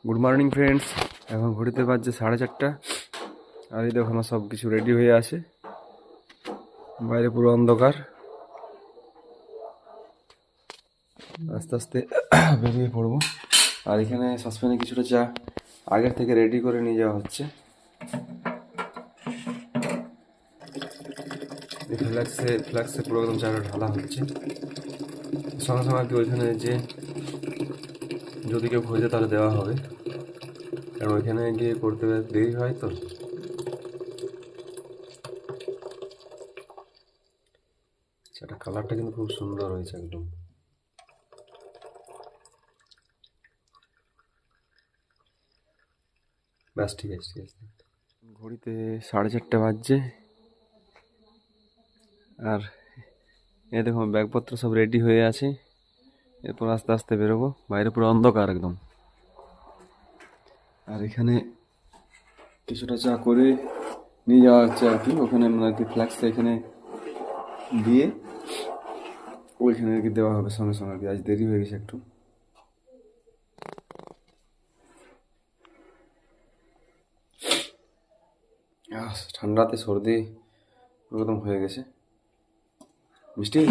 Good morning friends. এখন ঘড়িতে বাজছে 4:30। আর এই দেখো আমার সব কিছু রেডি হয়ে আছে। বাইরে পুরো অন্ধকার। আস্তে আস্তে বেরিয়ে পড়বো। আর এখানে সসপ্যানে কিছুটা চা আগের থেকে রেডি করে নিয়ে যাওয়া হচ্ছে। ফ্ল্যাক্সে পুরো একদম চাটা ঢালা হচ্ছে। সঙ্গে সঙ্গে আর কি ওইখানে যে যদি কেউ খোঁজে তাহলে দেওয়া হবে, কারণ ওইখানে গিয়ে করতে দেরি হয়। তো চাটা কালারটা কিন্তু খুব সুন্দর হয়েছে একদম। ব্যাস ঠিক আছে ঠিক আছে। ঘড়িতে 4:30 বাজছে। আর এই দেখো ব্যাগপত্র সব রেডি হয়ে আছে। এরপর আস্তে আস্তে বেরোবো। বাইরে পুরো অন্ধকার একদম। আর এখানে কিছুটা চা করে নিয়ে যাওয়া হচ্ছে আর কি। ওখানে আর কি ফ্ল্যাক্সটা এখানে দিয়ে ওইখানে আর কি দেওয়া হবে সঙ্গে সঙ্গে আর কি। আজ দেরি হয়ে গেছে একটু। ঠান্ডাতে সর্দি একদম হয়ে গেছে। মিষ্টি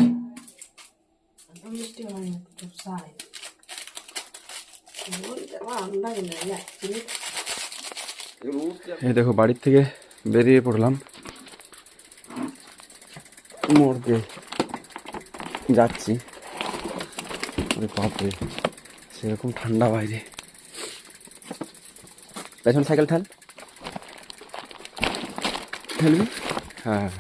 এই দেখো বাড়ির থেকে বেরিয়ে পড়লাম। মোড়কে যাচ্ছি। বাপরে সেরকম ঠান্ডা বাইরে। পেছন সাইকেল ঠেলবি? হ্যাঁ।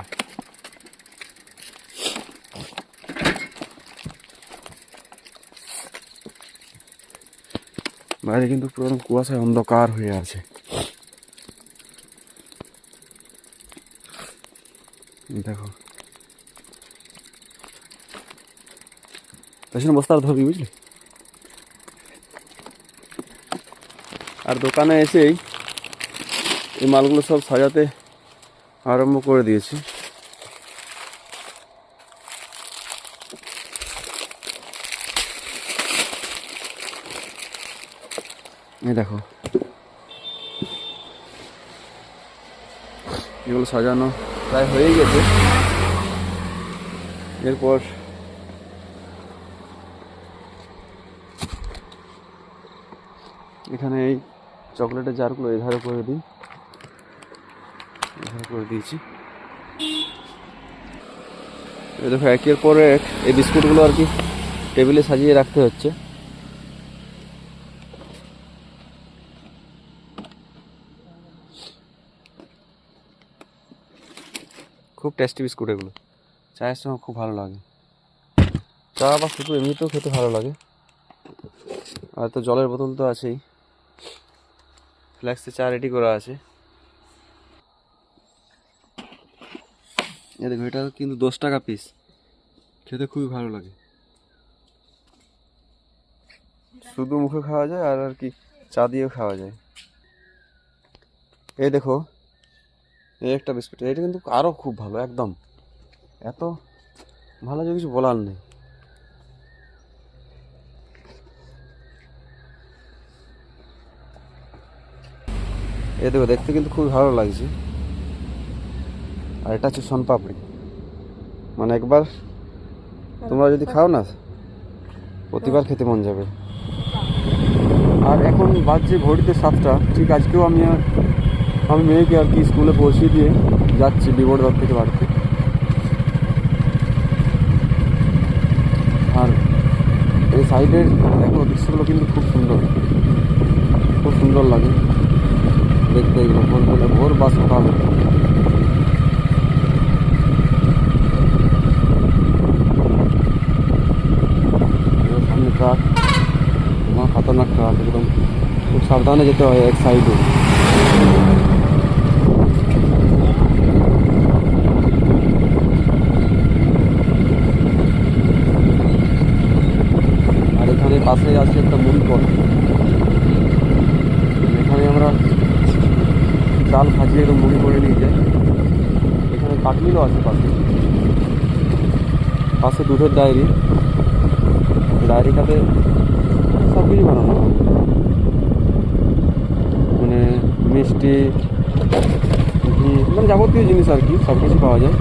বাইরে কিন্তু পুরো কুয়াশায় অন্ধকার হয়ে আছে। দেখো পেছনে বস্তা ধরবি, বুঝলি? আর দোকানে এসেই এই মালগুলো সব সাজাতে আরম্ভ করে দিয়েছি। এই দেখো এগুলো সাজানো প্রায় হয়ে গেছে। এরপর এখানে এই চকলেটের জারগুলো এধারে করে দিই। এধারে করে দিয়েছি। এই দেখো একের পর এক এই বিস্কুটগুলো আর কি টেবিলে সাজিয়ে রাখতে হচ্ছে। খুব টেস্টি বিস্কুট এগুলো। চায়ের সঙ্গে খুব ভালো লাগে। চা বা শুধু এমনিতেও খেতে ভালো লাগে। আর তো জলের বোতল তো আছেই। ফ্ল্যাক্সে চা রেডি করা আছে। এই দেখো এটা কিন্তু 10 টাকা পিস। খেতে খুবই ভালো লাগে। শুধু মুখে খাওয়া যায় আর কি চা দিয়েও খাওয়া যায়। এই দেখো এই একটা বিস্কুট, এটা কিন্তু আরও খুব ভালো। একদম এত ভালো যে কিছু বলার নেই। এই দেখো দেখতে কিন্তু খুবই ভালো লাগছে। আর এটা হচ্ছে সোনপাপড়ি। মানে একবার তোমরা যদি খাও না প্রতিবার খেতে মন যাবে। আর এখন বাজছে ঘড়িতে 7টা। ঠিক আজকেও আমি মেয়েকে আর কি স্কুলে পৌঁছে দিয়ে যাচ্ছি বিবর্ধন থেকে বাড়িতে। আর এই সাইডের দেখো দৃশ্যগুলো কিন্তু খুব সুন্দর লাগে দেখতে। এগুলো ভোর বা সকাল। সামনে ট্রাক, খতরনাক ট্রাক একদম। খুব সাবধানে যেতে হয় এক সাইডে। আর এখানে পাশে আছে একটা মুড়ি কল। এখানে আমরা চাল ভাজিয়ে একদম মুড়ি করে নিয়ে যাই। এখানে কাঠমিলও আছে পাশে দুধের ডায়েরিটাতে সব কিছু বানানো হয়। রুটি, ঘি, মানে যাবতীয় জিনিস আর কি, সব কিছু পাওয়া যায়।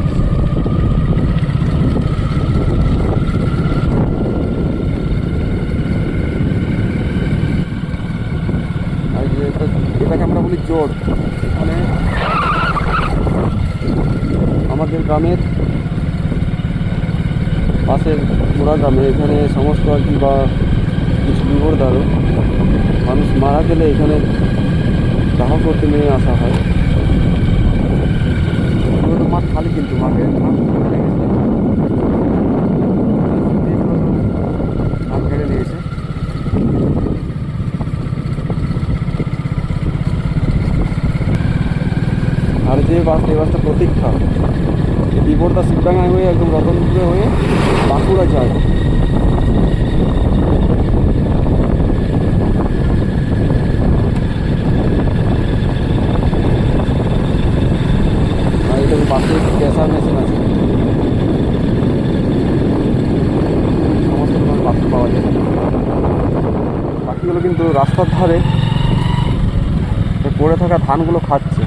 আর যে এটাকে আমরা বলি জোট। এখানে আমাদের গ্রামের পাশের মোড়া গ্রামে এখানে সমস্ত আর কি বা কিছু বিপদদারও মানুষ মারা গেলে এখানে দাহ করতে নিয়ে আসা হয়। মাঠ খালি, কিন্তু মাঠের ধান কেড়ে নিয়েছে। আর যে বাসটা, এই বাসটা প্রতীক্ষা, এই বিপদটা শিবডাঙ্গায় হয়ে একদম রতনপুরে হয়ে বাঁকুড়া যায়। আর এটা বাসের গ্যাসার মেশিন আছে, সমস্ত রকম বাস পাওয়া যায়। বাকিগুলো কিন্তু রাস্তার ধারে পড়ে থাকা ধানগুলো খাচ্ছে।